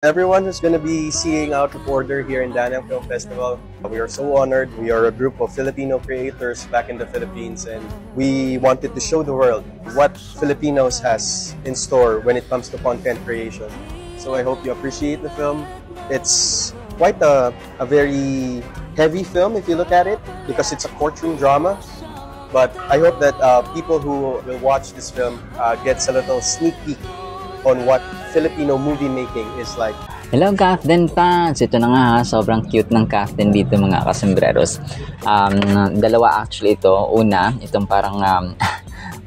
Everyone who's going to be seeing Out of Order here in Danang Film Festival, we are so honored. We are a group of Filipino creators back in the Philippines, and we wanted to show the world what Filipinos has in store when it comes to content creation. So I hope you appreciate the film. It's quite a very heavy film if you look at it, because it's a courtroom drama. But I hope that people who will watch this film gets a little sneak peek on what Filipino movie making is like. Hello Kathden fans! Ito na nga ha, sobrang cute ng Kathden dito mga kasembreros. Dalawa actually ito. Una, itong parang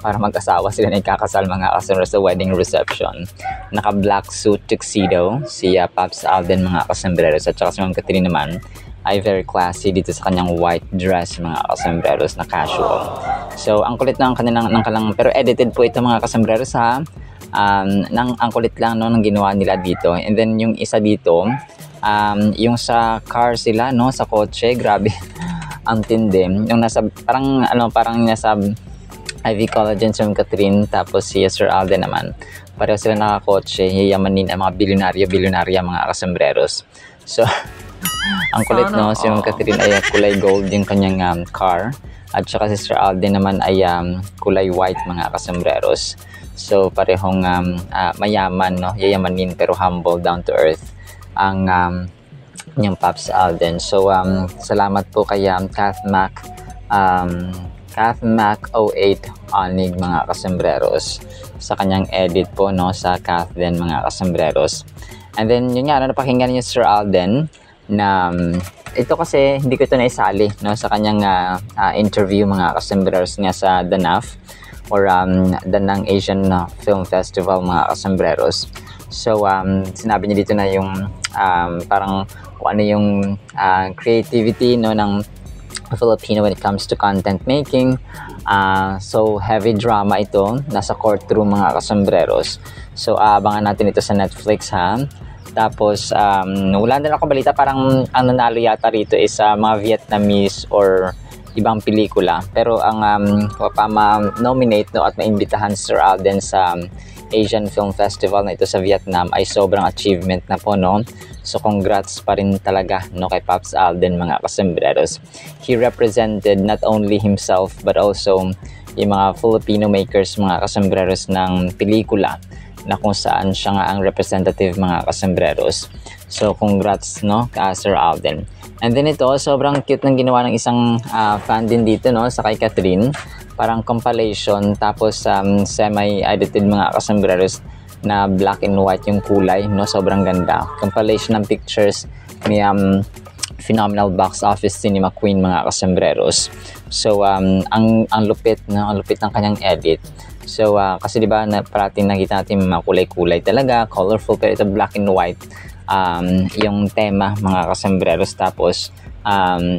para mag-asawa sila na ikakasal mga kasembreros sa wedding reception. Naka black suit tuxedo si Pops Alden mga kasembreros, at saka si Ma'am Catherine naman ay very classy dito sa kanyang white dress mga kasembreros na casual. So ang kulit ng kanilang pero edited po ito mga kasembreros ha. Ang kulit lang no ng ginawa nila dito. And then yung isa dito, yung sa car sila no, sa kotse, grabe ang tindi. Yung nasa parang nasa Ivy College and Ma'am Catherine, tapos si Sir Alden naman. Pareho sila nakakotse, yayamanin ang mga bilyonarya mga kasembreros. So ang kulit no, si Ma'am Catherine ay kulay gold yung kanyang car, at saka si Sir Alden naman ay kulay white mga kasembreros. So parehong mayaman no, yayamanin pero humble, down to earth ang yung Pops Alden. So salamat po kay Kath Mac 08 Onig mga kasembreros sa kanyang edit po no sa Kathden mga kasembreros. And then yun nga, napakinggan niyo Sir Alden na ito kasi hindi ko ito naisali no sa kanyang interview mga kasembreros niya sa DANAF or Danang Asian Film Festival mga kasembreros. So sinabi niya dito na yung parang kung ano yung creativity no ng Filipino when it comes to content making. So heavy drama ito, nasa courtroom mga kasembreros. So abangan natin ito sa Netflix ha. Tapos wala din ako balita, parang ang nanalo yata rito is mga Vietnamese or ibang pelikula, pero ang ma-nominate no at maimbitahan Sir Alden sa Asian Film Festival na ito sa Vietnam ay sobrang achievement na po no. So congrats pa rin talaga no kay Pops Alden mga kasembreros. He represented not only himself but also yung mga Filipino makers mga kasembreros ng pelikula na kung saan siya nga ang representative mga kasembreros. So congrats no Sir Alden. And then ito, sobrang cute ng ginawa ng isang fan din dito no sa kay Catherine. Parang compilation, tapos semi-edited mga kasembreros na black and white yung kulay no, sobrang ganda. Compilation ng pictures may phenomenal box office cinema queen mga kasembreros. So ang lupit no, ang lupit ng kanyang edit. So kasi 'di ba na parating nakita natin mga kulay-kulay talaga, colorful, pero ito black and white yung tema mga kasembreros. Tapos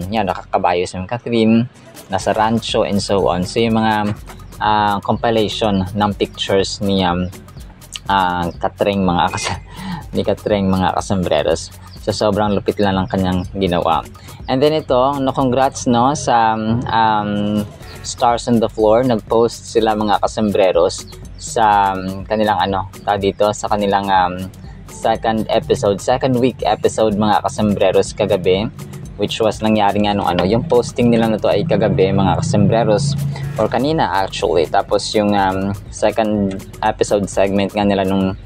yan, nakakabayo si Catherine, nasa rancho and so on. So yung mga compilation ng pictures ni Katreng mga kasembreros. So sobrang lupit lang ng kanyang ginawa. And then ito, no, congrats no sa Stars on the Floor. Nag-post sila mga kasembreros sa kanilang dito sa kanilang second week episode mga kasembreros kagabi, which was nangyari nga nung yung posting nila na to ay kagabi mga kasembreros, or kanina actually. Tapos yung second episode segment nga nila nung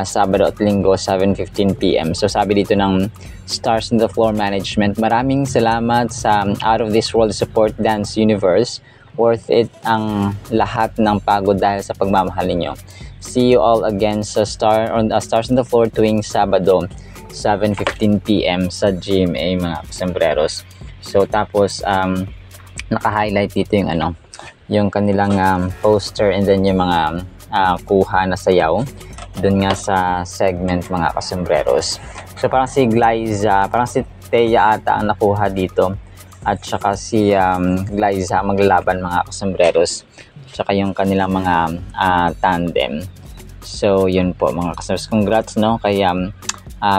Sabado at Linggo 7:15 PM. So sabi dito ng Stars on the Floor Management, maraming salamat sa Out of This World Support Dance Universe. Worth it ang lahat ng pagod dahil sa pagmamahal ninyo. See you all again sa Stars on the Floor tuwing Sabado 7:15 PM sa GMA mga kasembreros. So tapos naka-highlight dito yung yung kanilang poster, and then yung mga kuha na sayaw doon nga sa segment mga kasembreros. So parang si Glyza, parang si Thea ata ang nakuha dito, at saka si Glyza maglalaban mga kasembreros, saka yung kanilang mga tandem. So yun po mga kasembreros, congrats no kay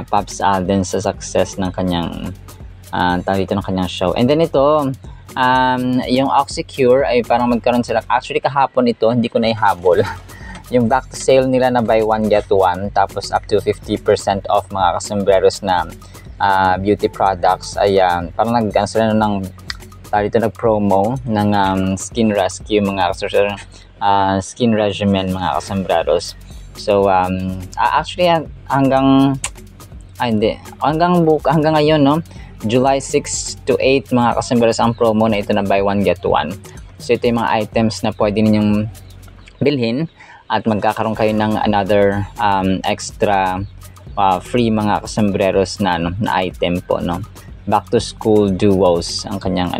Pops Alden sa success ng kanyang dito ng kanyang show. And then ito, yung Oxycure ay parang magkaroon sila, actually kahapon ito, hindi ko na ihabol yung back to sale nila na buy one get one, tapos up to 50% off mga kasombreros na beauty products ay parang sila ng dito nag-promo ng skin rescue mga kasombreros, skin regimen mga kasombreros. So actually hanggang ngayon, no, July 6 to 8 mga kasombreros ang promo na ito na buy one get one. So ito yung mga items na pwede ninyong bilhin at magkakaroon kayo ng another extra free mga kasombreros na item po, no. Back to school duos ang kanyang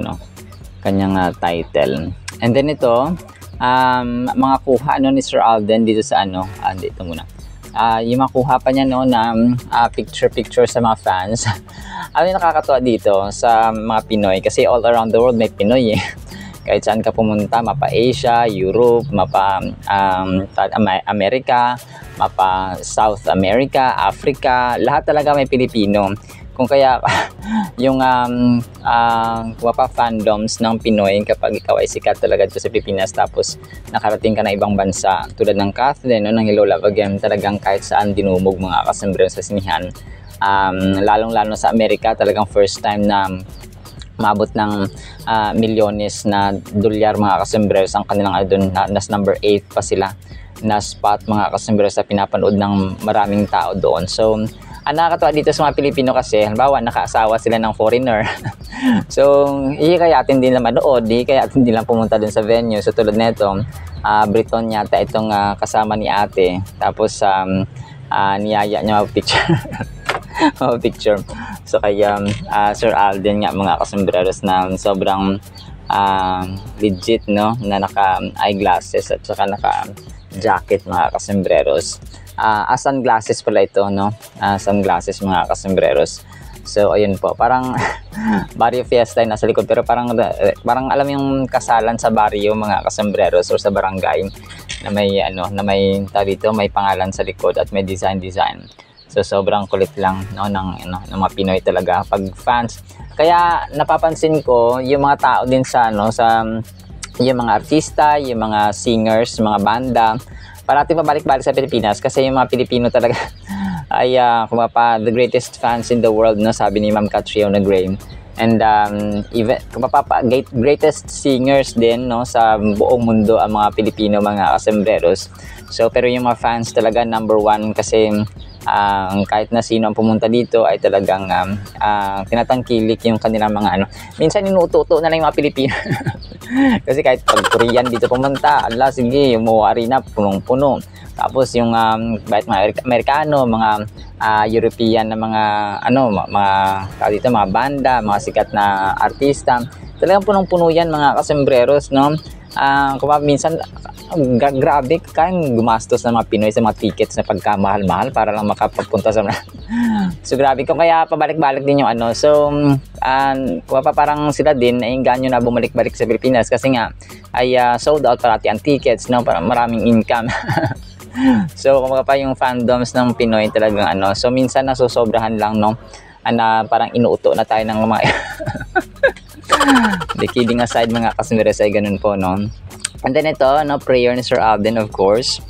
title. And then ito mga kuha ni Sir Alden dito sa dito muna. Yung makuha pa niya, no, na picture sa mga fans. Yung nakakatuwa dito sa mga Pinoy kasi all around the world may Pinoy eh. Kahit saan ka pumunta, mapa Asia, Europe, mapa America, mapa South America, Africa, lahat talaga may Pilipino. Kung kaya yung mapa fandoms ng Pinoy kapag ikaw ay sikat talaga dito sa Pilipinas tapos nakarating ka na ibang bansa tulad ng Kathleen, no, ng Hello Love Again, talagang kahit saan dinumog mga kasombreros sa sinihan. Lalong-lalo sa Amerika, talagang first time na maabot ng milyones na dolyar mga kasombreros ang kanilang doon, nas number 8 pa sila na spot mga kasombreros sa pinapanood ng maraming tao doon. So nakakatawa dito sa mga Pilipino kasi halimbawa nakaasawa sila ng foreigner. So kayatin din lang manood, kayatin din lang pumunta dun sa venue. So tulad nito, Briton yata itong kasama ni ate, tapos niyaya niya picture. So kaya Sir Alden nga mga kasombreros na sobrang legit, no, na naka eyeglasses at saka naka jacket mga kasombreros. Sunglasses pala ito, no, sunglasses mga kasombreros. So ayun po, parang barrio fiesta nasa likod, pero parang alam yung kasalan sa barrio mga kasombreros or sa barangay na may dito, may pangalan sa likod at may design. So sobrang kulit lang, no, ng mga Pinoy talaga pag fans. Kaya napapansin ko yung mga tao din sa yung mga artista, yung mga singers, mga banda, parati pabalik-balik sa Pilipinas kasi yung mga Pilipino talaga ay the greatest fans in the world, no, sabi ni Ma'am Catriona Gray. And even greatest singers din, no, sa buong mundo ang mga Pilipino mga kasombreros. So pero yung mga fans talaga number one kasi kahit na sino ang pumunta dito ay talagang tinatangkilik yung kanilang mga minsan inuuto-uto na lang yung mga Pilipino. Kasi kahit pag Korean dito pumunta, sige, yung Mo Arena punong-puno. Tapos yung kahit mga Amerikano, mga European na mga banda, mga sikat na artista, talagang punong-puno yan mga kasombreros, no. Minsan grabe kayang gumastos ng mga Pinoy sa mga tickets na pagkamahal-mahal para lang makapapunta sa so grabe ko, kaya pabalik-balik din yung So parang sila din nainganyo na bumalik-balik sa Pilipinas kasi nga ay sold out parati ang tickets, no, para maraming income. So kumbaga pa yung fandoms ng Pinoy talagang so minsan nasusobrahan lang, no, na parang inuuto na tayo ng mga the kidding aside mga kasombreros ay ganun po, no. And then ito, no, prayer ni Sir Alden, of course,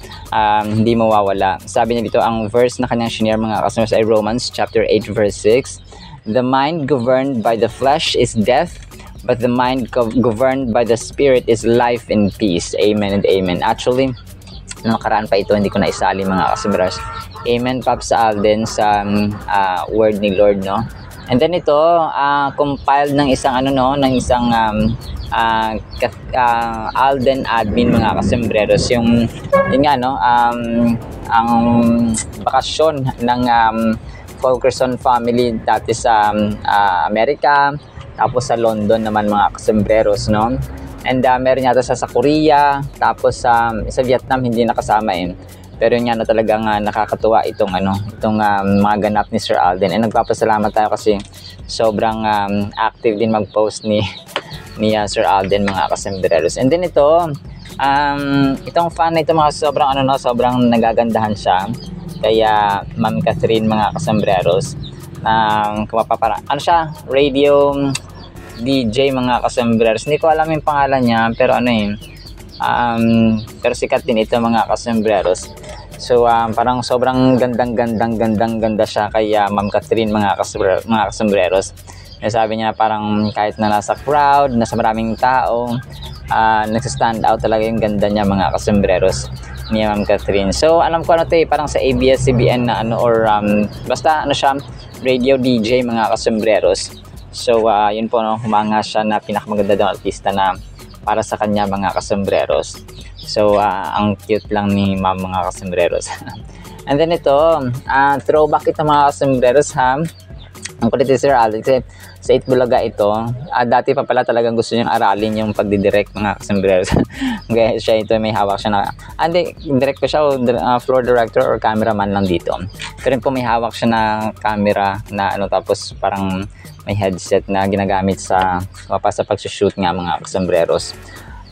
hindi mawawala. Sabi niya dito, ang verse na kanyang shinare mga kasombreros ay Romans chapter 8 verse 6. The mind governed by the flesh is death, but the mind governed by the spirit is life and peace. Amen and amen. Actually, nakaraan pa ito, hindi ko na isali mga kasombreros. Amen, Pops Alden, sa word ni Lord, no. And then ito, compiled ng isang Alden admin mga kasombreros, yun nga, no, ang bakasyon ng Fulkerson family dati sa Amerika, tapos sa London naman mga kasombreros, no. And meron yata sa Korea, tapos sa Vietnam hindi nakasama pero yun nga, talagang nakakatuwa itong mga ganap ni Sir Alden. And nagpapasalamat tayo kasi sobrang active din mag-post ni Sir Alden mga kasombreros. And then ito, itong fan na ito mga sobrang nagagandahan siya. Kaya Ma'am Catherine mga kasombreros, siya, radio DJ mga kasombreros. Hindi ko alam yung pangalan niya, pero Pero sikat din ito mga kasembreros. So parang sobrang ganda siya kay Ma'am Catherine mga kasembreros. Sabi niya parang kahit na nasa crowd, nasa maraming tao, nagsa-stand out talaga yung ganda niya mga kasembreros ni Ma'am Catherine. So alam ko ano to parang sa ABS-CBN na or basta siya, radio DJ mga kasembreros. So yun po humanga siya na pinakamaganda daw artista na para sa kanya mga kasembreros. So ang cute lang ni Ma'am mga kasembreros. And then ito, throwback ito mga kasembreros ha. Ang kulit si Sir Alex sa Itbulaga ito, dati pa pala talagang gusto niyang aralin yung pagdidirect mga kasembreros. Kaya siya ito may hawak siya na, hindi, direct ko siya floor director or cameraman lang dito. Pero po may hawak siya na camera na tapos parang may headset na ginagamit sa pagsushoot nga mga kasembreros.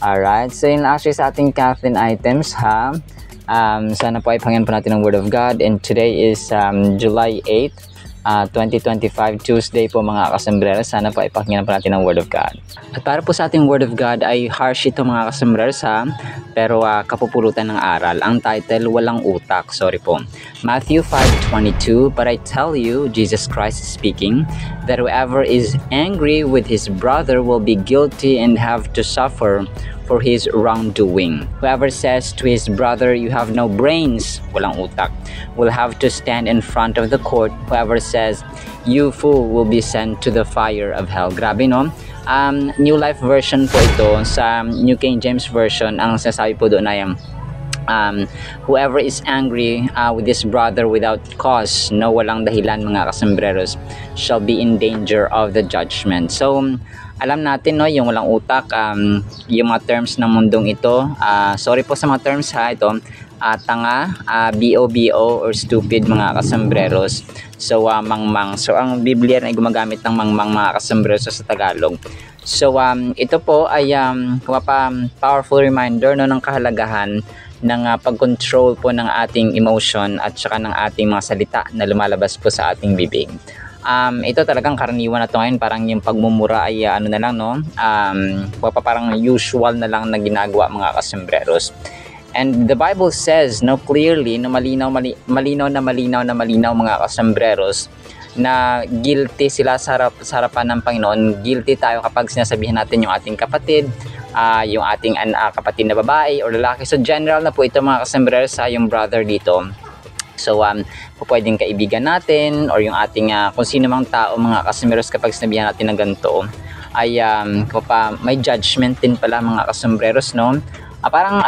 Alright, so yun actually sa ating Kathleen items ha. Sana po ay pakinggan po natin ang Word of God, and today is July 8th. 2025 Tuesday po mga kasembreros. Sana po ipakinggan po natin ang Word of God. At para po sa ating Word of God ay harsh ito mga kasembreros ha, pero kapupulutan ng aral. Ang title, Walang Utak. Sorry po. Matthew 5:22, But I tell you, Jesus Christ is speaking, that whoever is angry with his brother will be guilty and have to suffer for his wrongdoing. Whoever says to his brother, you have no brains, walang utak, will have to stand in front of the court. Whoever says, you fool, will be sent to the fire of hell. Grabe no? New Life Version po ito. Sa New King James Version, ang sinasabi po doon ay whoever is angry with his brother without cause, no, walang dahilan mga kasembreros, shall be in danger of the judgment. So alam natin no, yung walang utak, yung mga terms ng mundong ito, sorry po sa mga terms ha, ito tanga, BOBO or stupid mga kasembreros. So mangmang, so ang Biblia ay gumagamit ng mangmang mga kasembreros sa Tagalog. So ito po ay powerful reminder no, ng kahalagahan ng pag-control po ng ating emotion at saka ng ating mga salita na lumalabas po sa ating bibig. Ito talagang karaniwan na ito ngayon, parang yung pagmumura ay na lang no, parang usual na lang na ginagawa mga kasembreros. And the Bible says no, clearly no, malinaw mga kasembreros na guilty sila sa harapan ng Panginoon. Guilty tayo kapag sinasabihan natin yung ating kapatid, yung ating kapatid na babae o lalaki. So general na po ito mga kasembreros sa yung brother dito. So pwedeng kaibigan natin or yung ating kung sino mang tao mga kasembreros, kapag sinabihan natin ng ganito ay may judgment din pala mga kasembreros no. Parang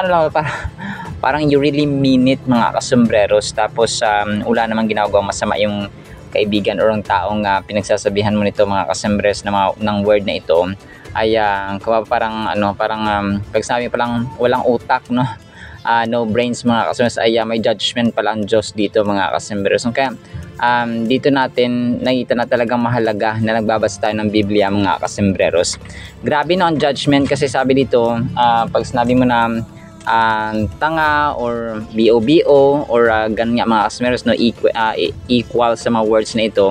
parang you really mean it mga kasembreros, tapos wala namang ginagawang masama yung kaibigan or ang taong pinagsasabihan mo nito mga kasembreros ng word na ito ay parang pag sinabi palang walang utak no, no brains mga kasembreros, ay may judgment pala ang Diyos dito mga kasembreros. Kaya dito natin nakita na talagang mahalaga na nagbabasa tayo ng Biblia mga kasembreros. Grabe no ang judgment, kasi sabi dito pag sinabi mo na tanga or BOBO or ganun nga mga kasembreros no, equal sa mga words na ito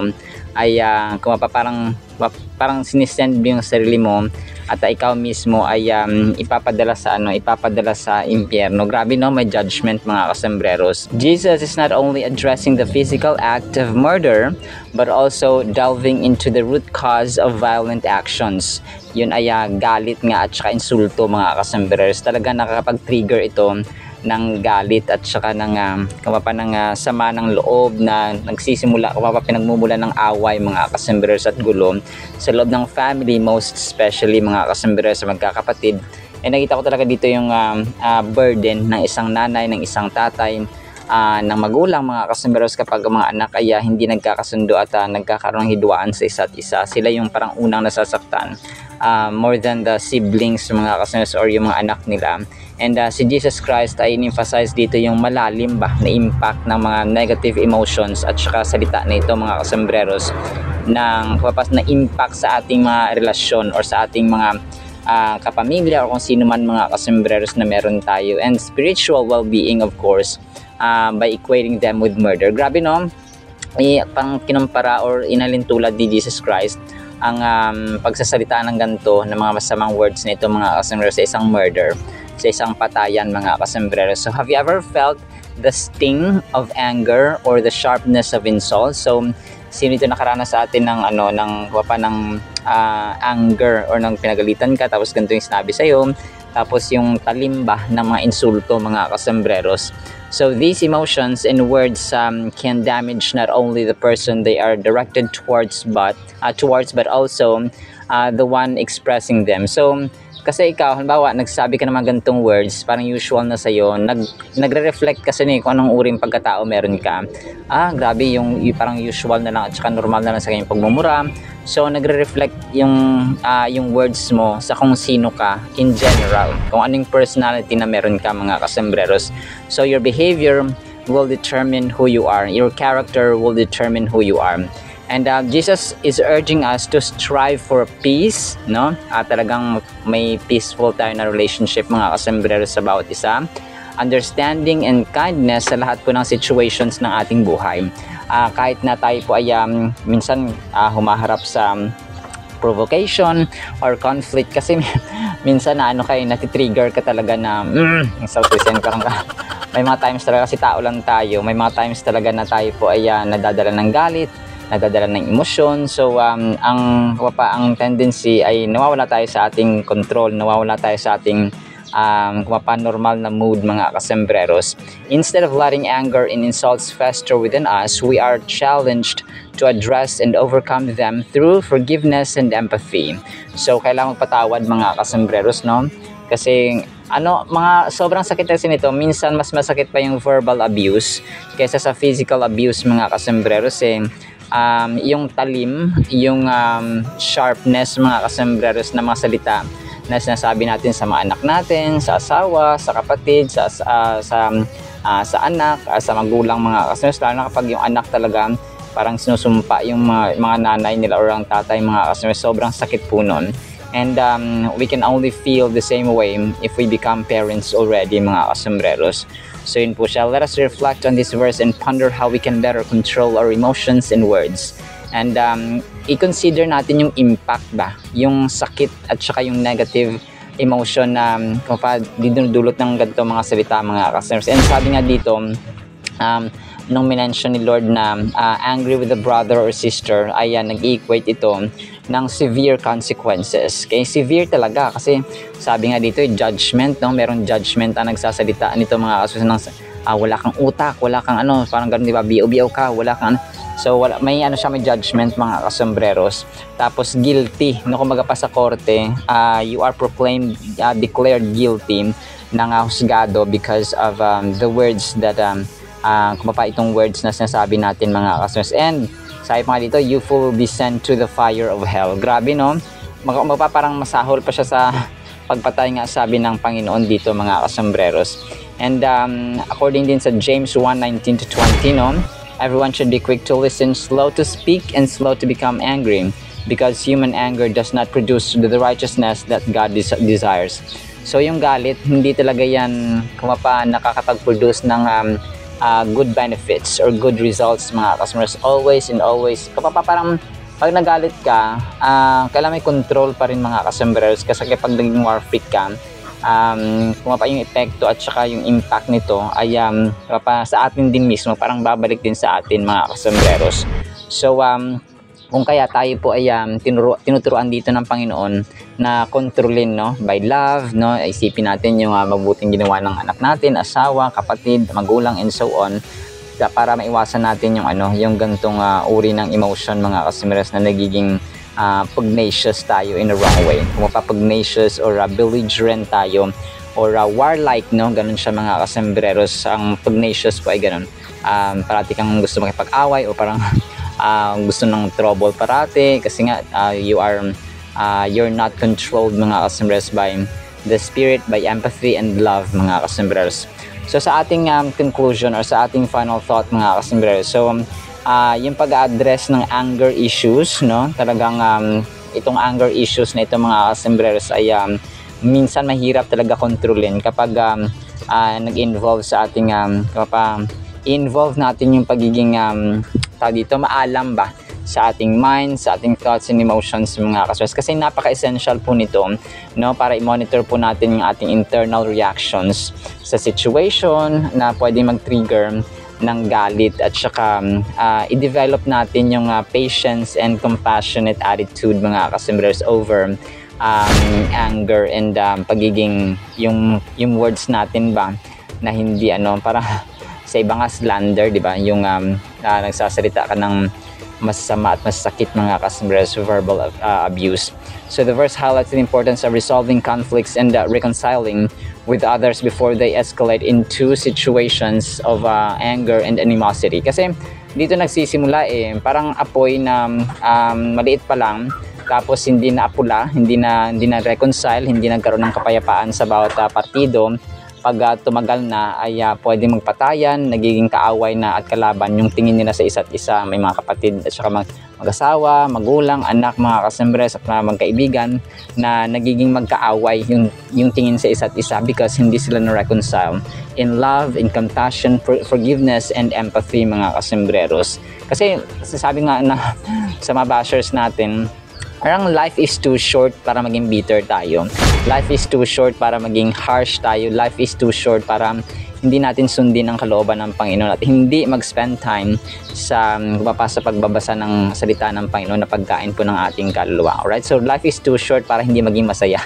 ay parang sinisend mo yung sarili mo at ikaw mismo ay ipapadala sa impyerno. Grabe no, may judgment mga kasembreros. Jesus is not only addressing the physical act of murder but also delving into the root cause of violent actions. Yun ay galit nga at saka insulto mga kasembreros. Talaga nakakapag-trigger ito ng galit at saka ng sama ng loob na nagsisimula pinagmumula ng away mga kasembreros at gulo sa loob ng family, most especially mga kasembreros sa magkakapatid. Nakita ko talaga dito yung burden ng isang nanay, ng isang tatay, ng magulang mga kasembreros kapag mga anak ay hindi nagkakasundo at nagkakaroon ng hidwaan sa isa't isa. Sila yung parang unang nasasaktan more than the siblings mga kasembreros or yung mga anak nila. And si Jesus Christ ay in-emphasize dito yung malalim ba na impact ng mga negative emotions at saka salita na ito mga kasembreros ng na impact sa ating mga relasyon or sa ating mga kapamilya o kung sino man mga kasembreros na meron tayo, and spiritual well-being of course by equating them with murder. Grabe no, pang kinumpara or inalintulad ni Jesus Christ ang pagsasalita ng ganito ng mga masamang words na ito mga kasembreros sa isang murder. sa isang patayan mga kasembreros. So have you ever felt the sting of anger or the sharpness of insult? So sino ito nakaranas sa atin ng anger or ng pinagalitan ka tapos ganito yung sinabi sa'yo, tapos yung talimba ng mga insulto mga kasembreros. So these emotions and words can damage not only the person they are directed towards but also the one expressing them. So kasi ikaw, halimbawa, nagsabi ka naman ganitong words, parang usual na sa'yo, nagre-reflect kasi kung anong uring pagkatao meron ka. Grabe, yung parang usual na lang at saka normal na lang sa kanyang pagmumura. So, nagre-reflect yung words mo sa kung sino ka in general, kung anong personality na meron ka mga kasembreros. So, your behavior will determine who you are. Your character will determine who you are. And Jesus is urging us to strive for peace, no? Talagang may peaceful tayo na relationship mga kasembreros sa bawat isa. Understanding and kindness sa lahat po ng situations ng ating buhay. Kahit na tayo po ay minsan humaharap sa provocation or conflict, kasi minsan na natitrigger ka talaga na parang may mga times talaga kasi tao lang tayo. May mga times talaga na tayo po ay nadadala ng galit, nadadala ng emosyon. So ang tendency ay nawawala tayo sa ating control, nawawala tayo sa ating normal na mood mga kasembreros. Instead of letting anger and insults fester within us, we are challenged to address and overcome them through forgiveness and empathy. So kailangan magpatawad mga kasembreros, no? Kasi mga sobrang sakit kasi nito, minsan mas masakit pa yung verbal abuse kaysa sa physical abuse mga kasembreros. Yung talim, yung sharpness mga kasembreros na mga salita na sinasabi natin sa mga anak natin, sa asawa, sa kapatid, sa anak, sa magulang mga kasembreros, lalo na kapag yung anak talaga parang sinusumpa yung mga nanay nila or ang tatay mga kasembreros, sobrang sakit po nun. And we can only feel the same way if we become parents already mga kasembreros. So yun po siya. Let us reflect on this verse and ponder how we can better control our emotions and words. And i-consider natin yung impact ba, yung sakit at saka yung negative emotion na dinudulot ng ganito mga salita mga kasembreros. And sabi nga dito, nung minention ni Lord na angry with a brother or sister, ay nag-equate ito ng severe consequences. Kaya severe talaga kasi sabi nga dito judgment, no? Meron judgment ang nagsasalita nito mga kasembreros, wala kang utak, wala kang parang gano'n, di ba, biyaw ka, wala kang so may may judgment mga kasembreros. Tapos guilty, no, kumbaga pa sa korte, you are proclaimed, declared guilty ng husgado because of the words that itong words na sinasabi natin mga kasembreros. And sabi pa nga dito, you will be sent to the fire of hell. Grabe, no? Parang masahol pa siya sa pagpatay nga sabi ng Panginoon dito mga kasembreros. And according din sa James 1:19-20, no? Everyone should be quick to listen, slow to speak, and slow to become angry, because human anger does not produce the righteousness that God desires. So yung galit, hindi talaga yan nakakapag-produce ng good benefits or good results mga kasembreros. Always and always, parang pag nagalit ka, kailangan may control pa rin mga kasembreros, kasi kapag naging war freak ka, yung epekto at saka yung impact nito ay sa atin din mismo, parang babalik din sa atin mga kasembreros. So kung kaya tayo po ay tinuturuan dito ng Panginoon na kontrolin, no, by love, no, isipin natin yung mabuting ginawa ng anak natin, asawa, kapatid, magulang, and so on, para maiwasan natin yung gantong uri ng emotion mga kasembreros na nagiging pugnacious tayo in a wrong way. Kung pugnacious or belligerent tayo or warlike, no, ganun siya mga kasembreros. Ang pugnacious po ay ganun, parati kang gusto makipag-away o parang gusto ng trouble parati, kasi nga you're not controlled mga kasembreros by the spirit, by empathy and love mga kasembreros. So sa ating conclusion or sa ating final thought mga kasembreros, so yung pag-address ng anger issues, no, talagang itong anger issues na ito mga kasembreros ay minsan mahirap talaga kontrolin kapag nag-involve sa ating involve natin yung pagiging maalam ba sa ating mind, sa ating thoughts and emotions mga kasubreros. Kasi napaka-essential po nito, no, para i-monitor po natin yung ating internal reactions sa situation na pwedeng mag-trigger ng galit, at saka i-develop natin yung patience and compassionate attitude mga kasubreros over anger and pagiging yung words natin ba na hindi para sa iba nga slander, di ba? Yung nagsasalita ka ng masama at masakit mga kasubreros, verbal abuse. So the verse highlights the importance of resolving conflicts and reconciling with others before they escalate into situations of anger and animosity. Kasi dito nagsisimula parang apoy na maliit pa lang, tapos hindi na apula, hindi na reconcile, hindi nagkaroon ng kapayapaan sa bawat partido. Pag tumagal na ay pwede magpatayan, nagiging kaaway na at kalaban yung tingin nila sa isa't isa. May mga kapatid at saka mag-asawa, magulang, anak, mga kasembres at mga magkaibigan na nagiging magkaaway yung tingin sa isa't isa because hindi sila na-reconcile in love, in compassion, forgiveness, and empathy mga kasembreros. Kasi sabi nga na sa mga bashers natin, parang life is too short para maging bitter tayo. Life is too short para maging harsh tayo. Life is too short para hindi natin sundin ang kalooban ng Panginoon at hindi mag-spend time sa pagbabasa ng salita ng Panginoon na pagkain po ng ating kaluluwa. Alright? So life is too short para hindi maging masaya.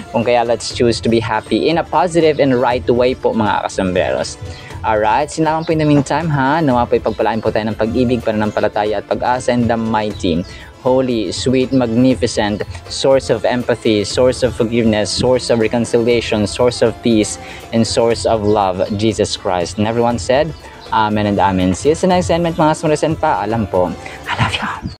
Kung kaya let's choose to be happy in a positive and right way po mga kasembreros. Alright, sinaman po in the meantime nawa po ipagpalain po tayo ng pag-ibig, pananampalataya at pag-asa in the mighty, holy, sweet, magnificent source of empathy, source of forgiveness, source of reconciliation, source of peace, and source of love, Jesus Christ. And everyone said, Amen and Amen. See you sa next segment mga kasembreros, and paalam po. I love you.